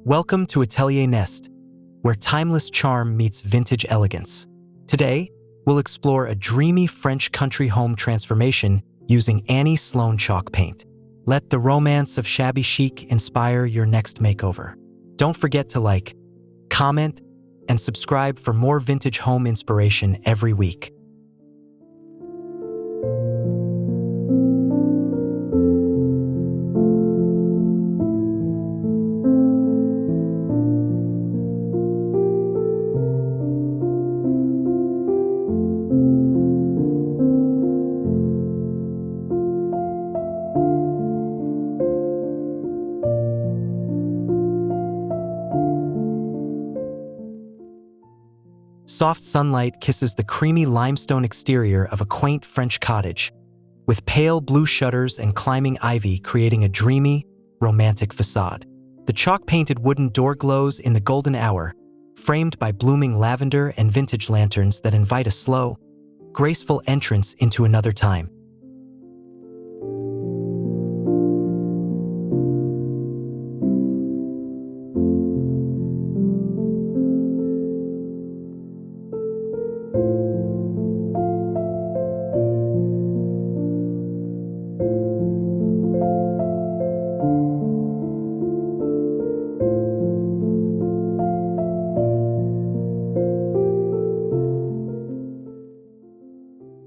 Welcome to Atelier Nest, where timeless charm meets vintage elegance. Today, we'll explore a dreamy French country home transformation using Annie Sloan Chalk Paint. Let the romance of shabby chic inspire your next makeover. Don't forget to like, comment, and subscribe for more vintage home inspiration every week. Soft sunlight kisses the creamy limestone exterior of a quaint French cottage, with pale blue shutters and climbing ivy creating a dreamy, romantic facade. The chalk-painted wooden door glows in the golden hour, framed by blooming lavender and vintage lanterns that invite a slow, graceful entrance into another time.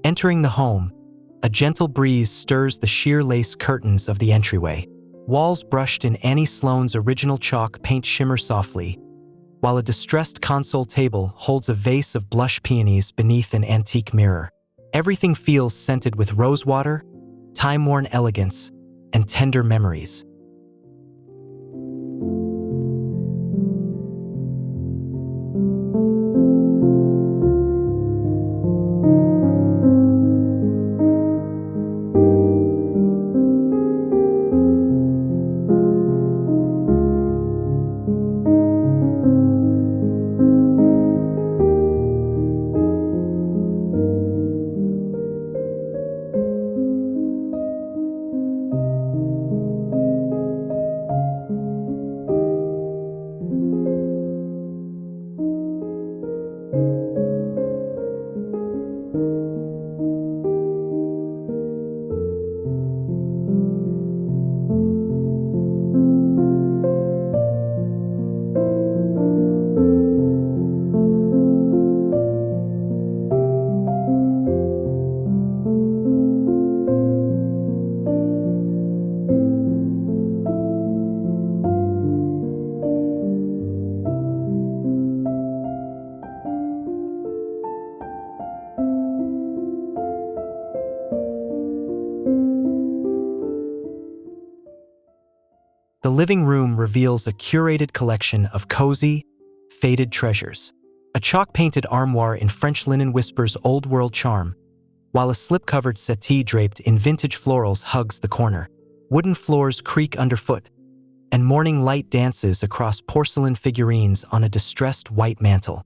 Entering the home, a gentle breeze stirs the sheer lace curtains of the entryway. Walls brushed in Annie Sloan's original chalk paint shimmer softly, while a distressed console table holds a vase of blush peonies beneath an antique mirror. Everything feels scented with rosewater, time-worn elegance, and tender memories. The living room reveals a curated collection of cozy, faded treasures. A chalk-painted armoire in French linen whispers old-world charm, while a slip-covered settee draped in vintage florals hugs the corner. Wooden floors creak underfoot, and morning light dances across porcelain figurines on a distressed white mantle.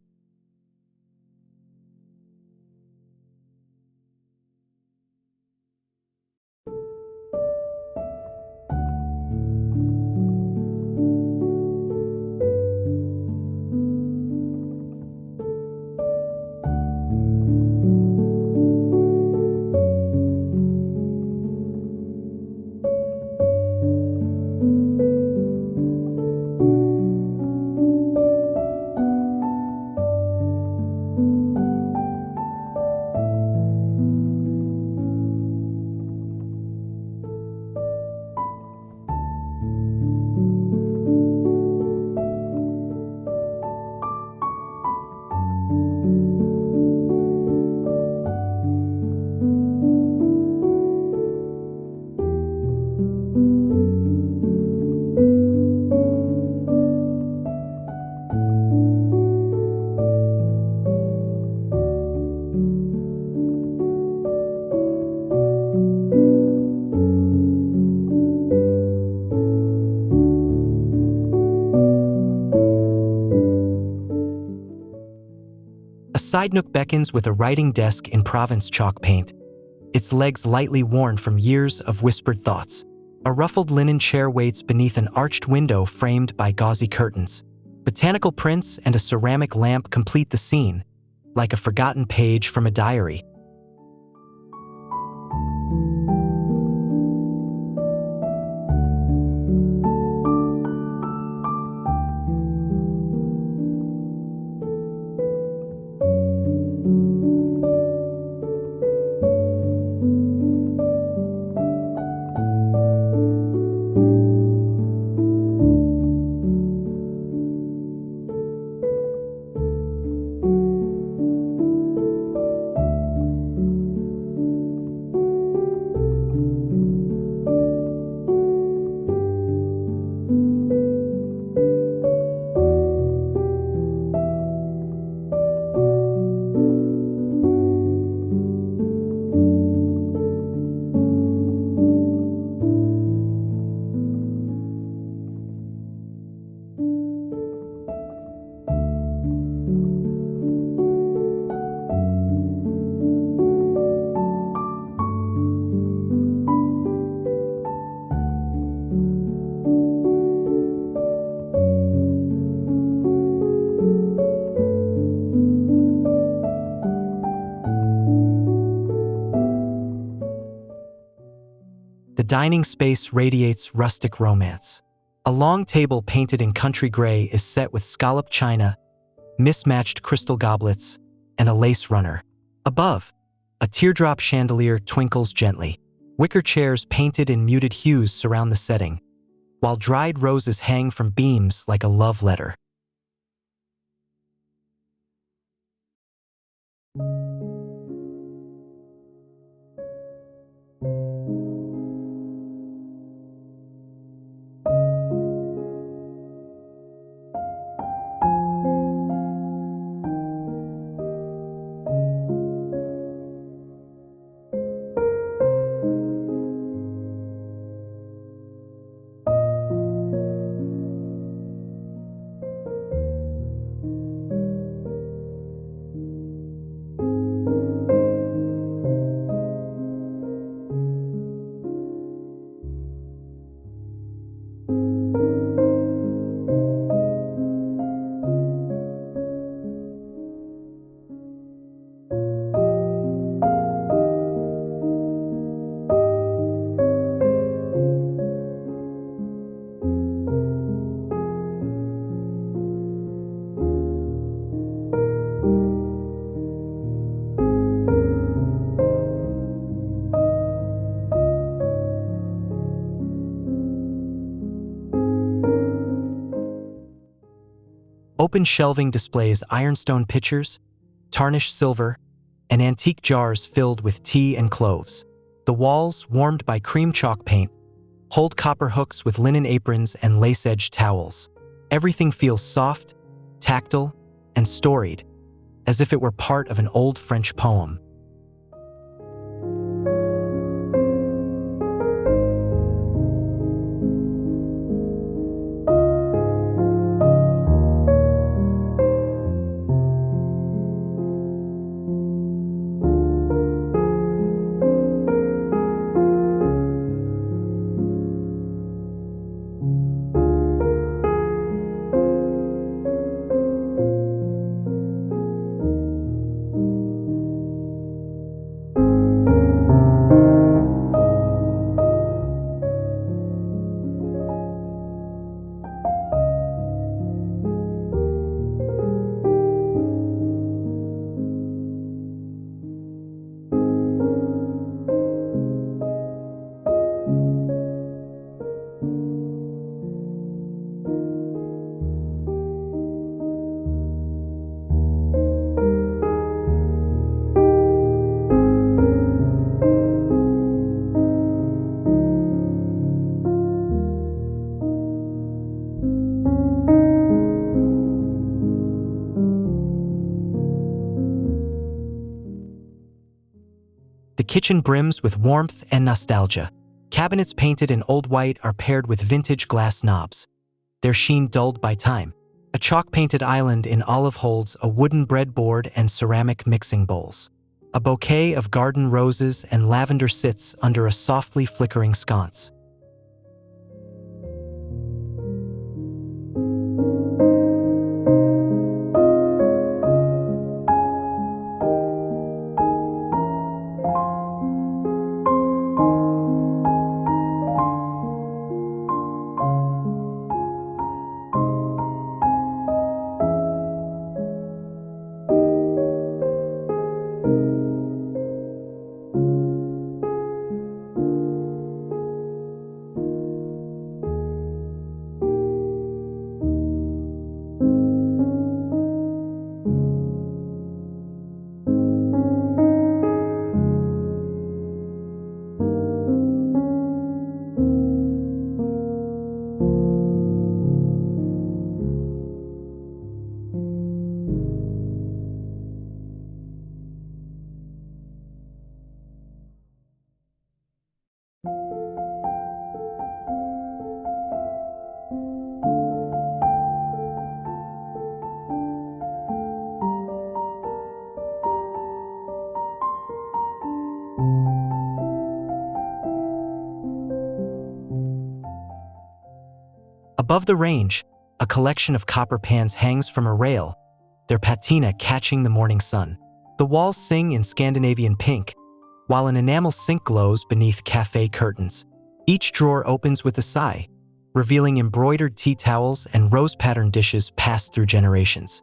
A side nook beckons with a writing desk in Provence chalk paint, its legs lightly worn from years of whispered thoughts. A ruffled linen chair waits beneath an arched window framed by gauzy curtains. Botanical prints and a ceramic lamp complete the scene, like a forgotten page from a diary. The dining space radiates rustic romance. A long table painted in country gray is set with scalloped china, mismatched crystal goblets, and a lace runner. Above, a teardrop chandelier twinkles gently. Wicker chairs painted in muted hues surround the setting, while dried roses hang from beams like a love letter. Open shelving displays ironstone pitchers, tarnished silver, and antique jars filled with tea and cloves. The walls, warmed by cream chalk paint, hold copper hooks with linen aprons and lace-edged towels. Everything feels soft, tactile, and storied, as if it were part of an old French poem. The kitchen brims with warmth and nostalgia. Cabinets painted in old white are paired with vintage glass knobs, their sheen dulled by time. A chalk-painted island in olive holds a wooden breadboard and ceramic mixing bowls. A bouquet of garden roses and lavender sits under a softly flickering sconce. Above the range, a collection of copper pans hangs from a rail, their patina catching the morning sun. The walls sing in Scandinavian pink, while an enamel sink glows beneath cafe curtains. Each drawer opens with a sigh, revealing embroidered tea towels and rose-patterned dishes passed through generations.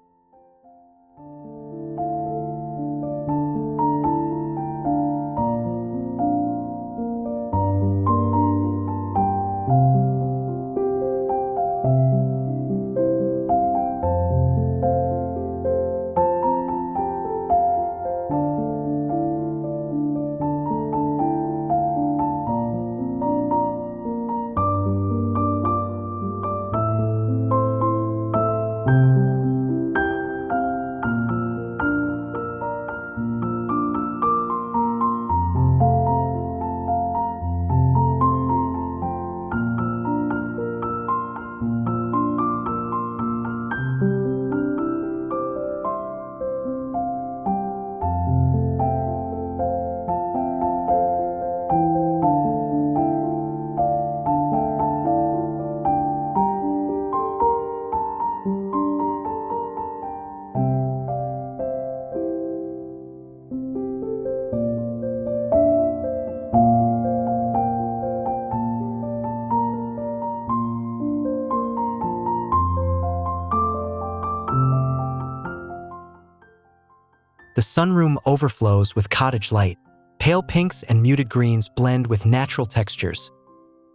The sunroom overflows with cottage light. Pale pinks and muted greens blend with natural textures.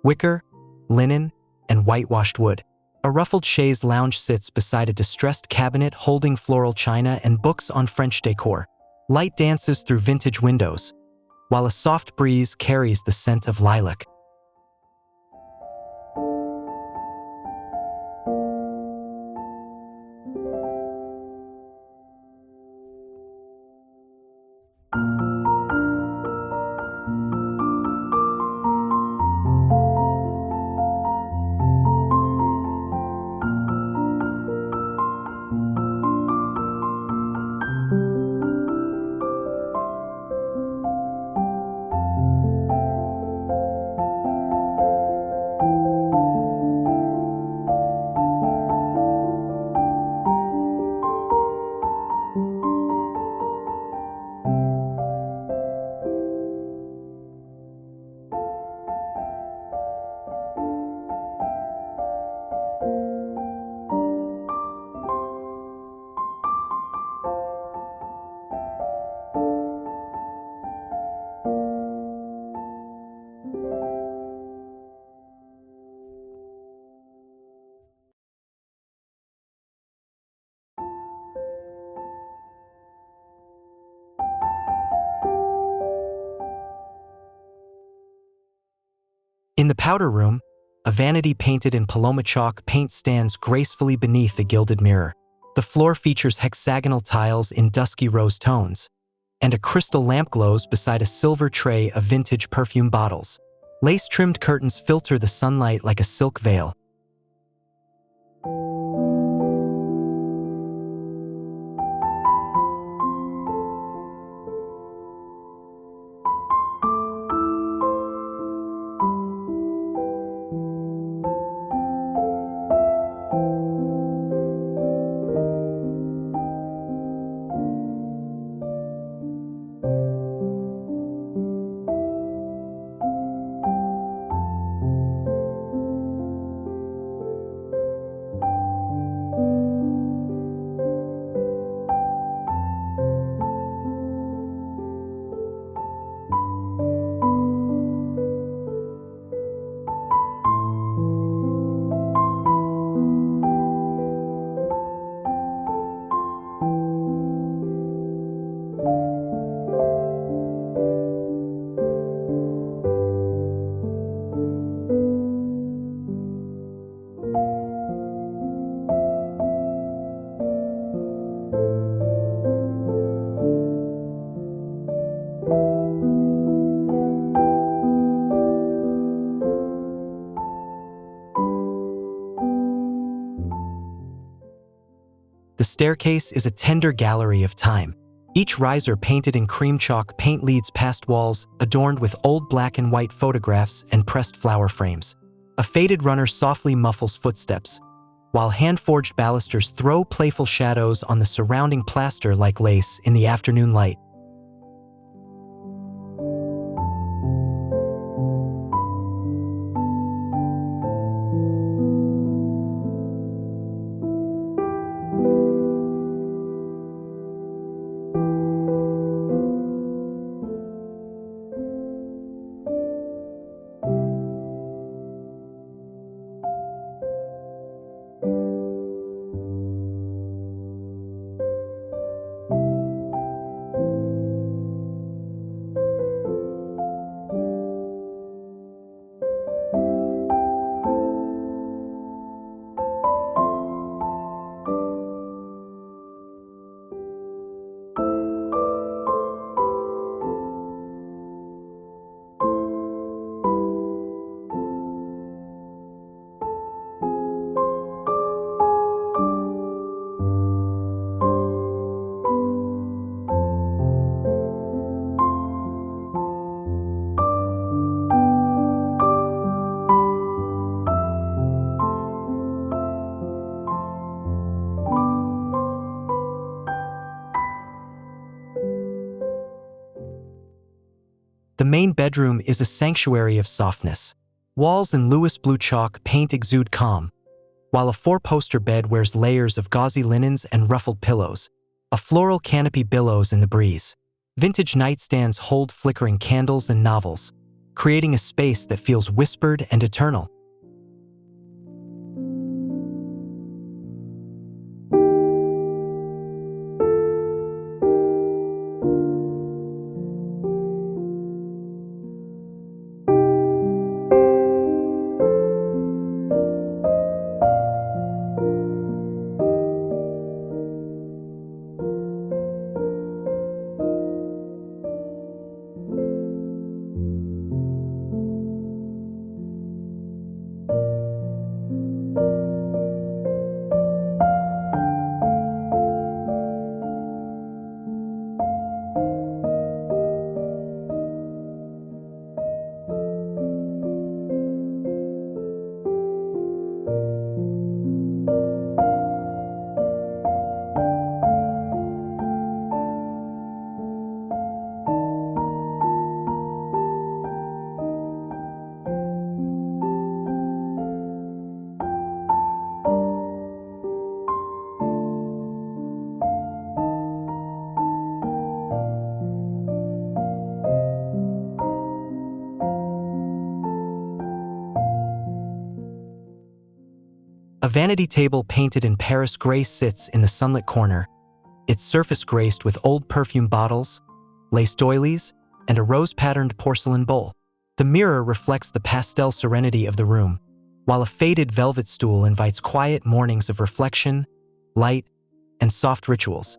Wicker, linen, and whitewashed wood. A ruffled chaise lounge sits beside a distressed cabinet holding floral china and books on French decor. Light dances through vintage windows, while a soft breeze carries the scent of lilac. In the powder room, a vanity painted in Paloma chalk paint stands gracefully beneath a gilded mirror. The floor features hexagonal tiles in dusky rose tones, and a crystal lamp glows beside a silver tray of vintage perfume bottles. Lace-trimmed curtains filter the sunlight like a silk veil. The staircase is a tender gallery of time. Each riser painted in cream chalk paint leads past walls adorned with old black and white photographs and pressed flower frames. A faded runner softly muffles footsteps, while hand-forged balusters throw playful shadows on the surrounding plaster like lace in the afternoon light. The main bedroom is a sanctuary of softness. Walls in Lewis blue chalk paint exude calm, while a four-poster bed wears layers of gauzy linens and ruffled pillows. A floral canopy billows in the breeze. Vintage nightstands hold flickering candles and novels, creating a space that feels whispered and eternal. A vanity table painted in Paris gray sits in the sunlit corner, its surface graced with old perfume bottles, lace doilies, and a rose-patterned porcelain bowl. The mirror reflects the pastel serenity of the room, while a faded velvet stool invites quiet mornings of reflection, light, and soft rituals.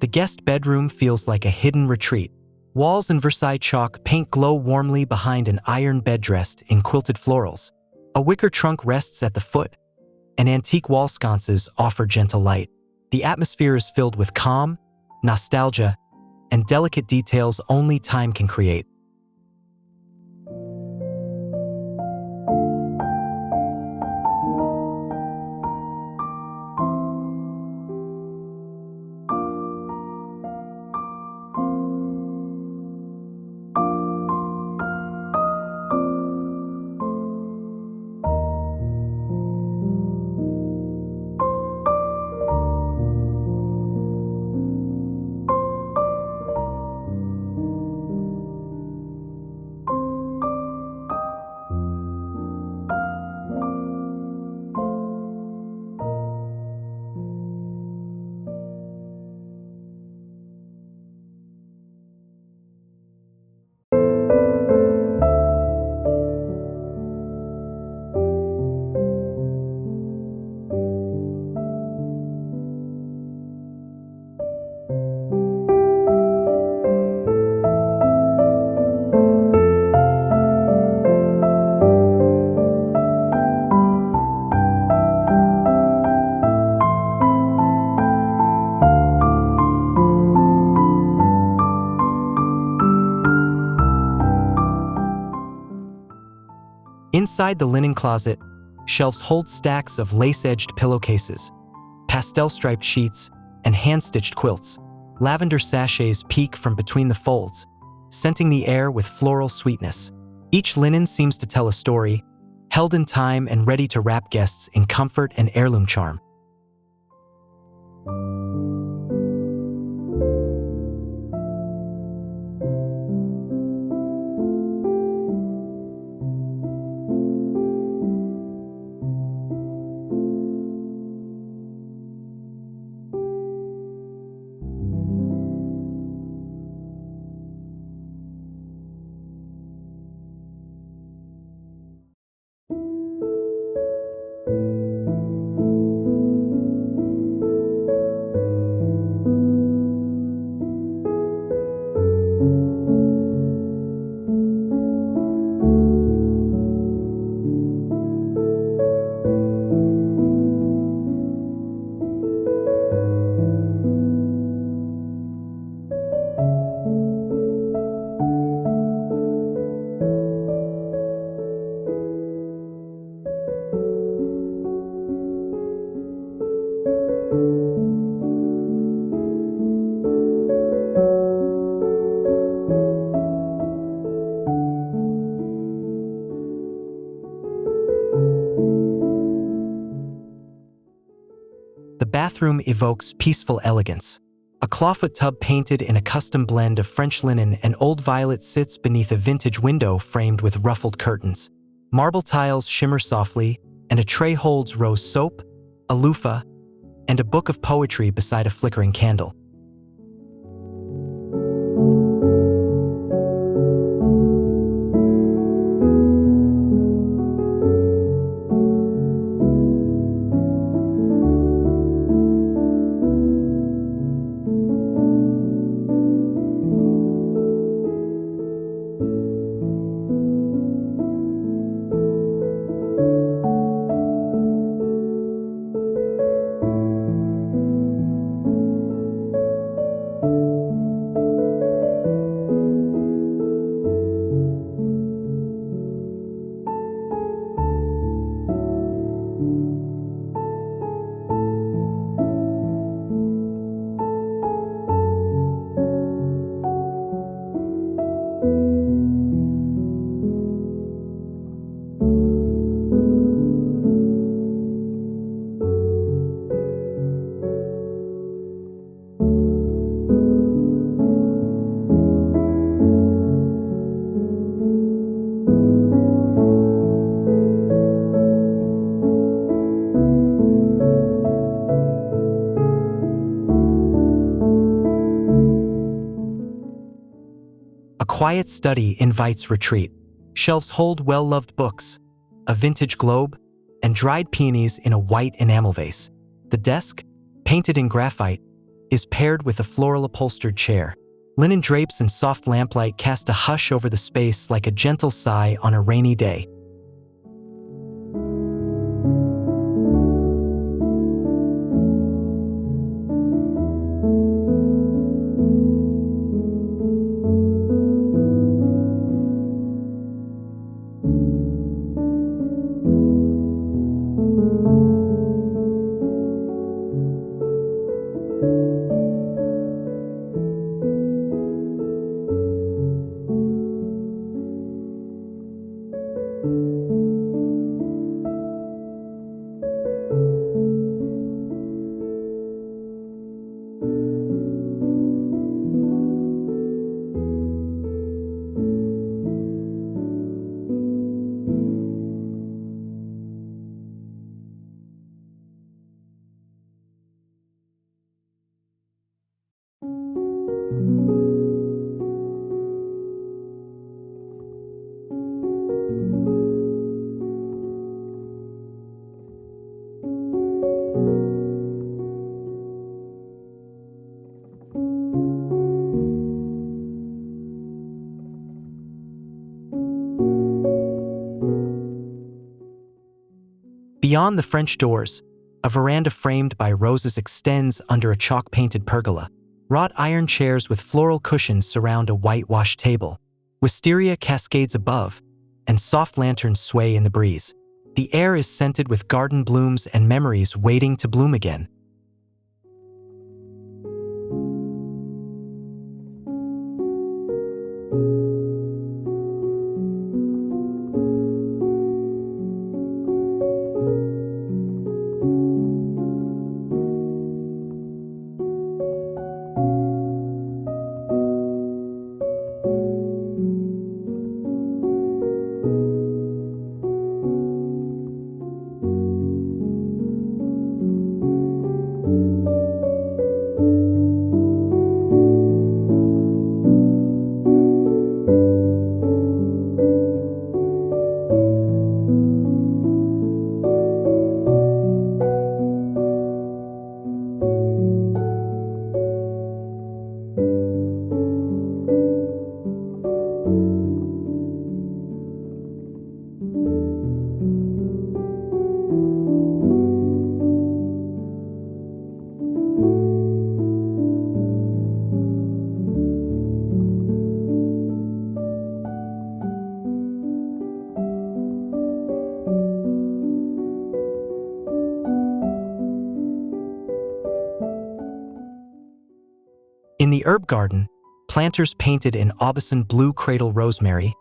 The guest bedroom feels like a hidden retreat. Walls in Versailles chalk paint glow warmly behind an iron bed dressed in quilted florals. A wicker trunk rests at the foot, and antique wall sconces offer gentle light. The atmosphere is filled with calm, nostalgia, and delicate details only time can create. Inside the linen closet, shelves hold stacks of lace-edged pillowcases, pastel-striped sheets, and hand-stitched quilts. Lavender sachets peek from between the folds, scenting the air with floral sweetness. Each linen seems to tell a story, held in time and ready to wrap guests in comfort and heirloom charm. The bathroom evokes peaceful elegance. A clawfoot tub painted in a custom blend of French linen and old violet sits beneath a vintage window framed with ruffled curtains. Marble tiles shimmer softly, and a tray holds rose soap, a loofah, and a book of poetry beside a flickering candle. A quiet study invites retreat. Shelves hold well-loved books, a vintage globe, and dried peonies in a white enamel vase. The desk, painted in graphite, is paired with a floral upholstered chair. Linen drapes and soft lamplight cast a hush over the space like a gentle sigh on a rainy day. Beyond the French doors, a veranda framed by roses extends under a chalk-painted pergola. Wrought iron chairs with floral cushions surround a whitewashed table. Wisteria cascades above, and soft lanterns sway in the breeze. The air is scented with garden blooms and memories waiting to bloom again. In the herb garden, planters painted in Aubusson blue cradle rosemary,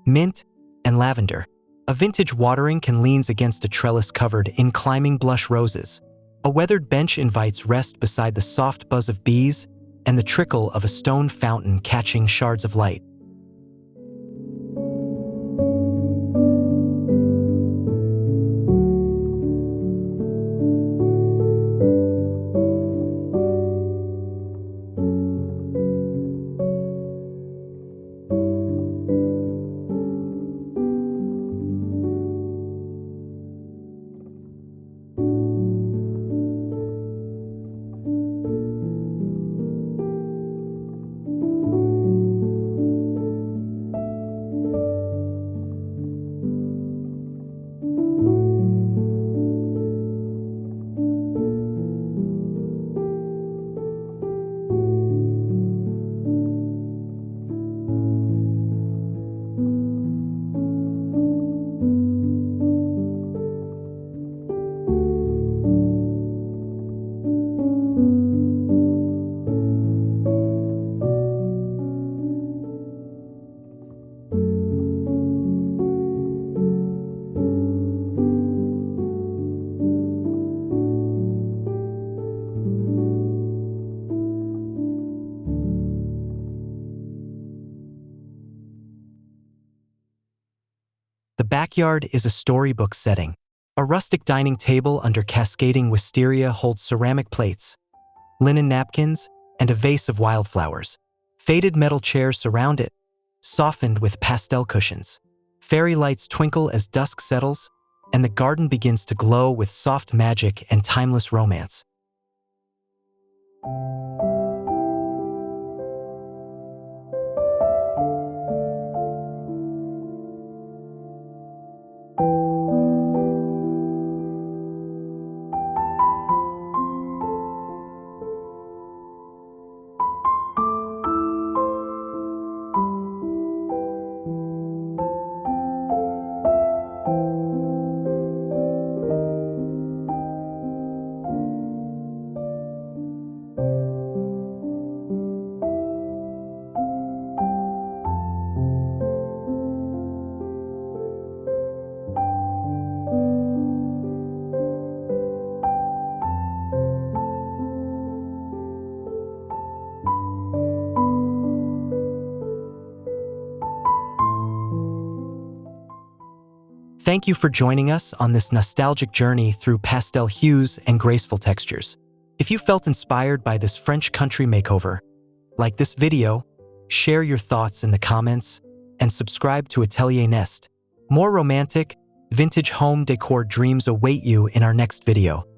mint, and lavender. A vintage watering can leans against a trellis covered in climbing blush roses. A weathered bench invites rest beside the soft buzz of bees and the trickle of a stone fountain catching shards of light. The backyard is a storybook setting. A rustic dining table under cascading wisteria holds ceramic plates, linen napkins, and a vase of wildflowers. Faded metal chairs surround it, softened with pastel cushions. Fairy lights twinkle as dusk settles, and the garden begins to glow with soft magic and timeless romance. Thank you for joining us on this nostalgic journey through pastel hues and graceful textures. If you felt inspired by this French country makeover, like this video, share your thoughts in the comments, and subscribe to Atelier Nest. More romantic, vintage home decor dreams await you in our next video.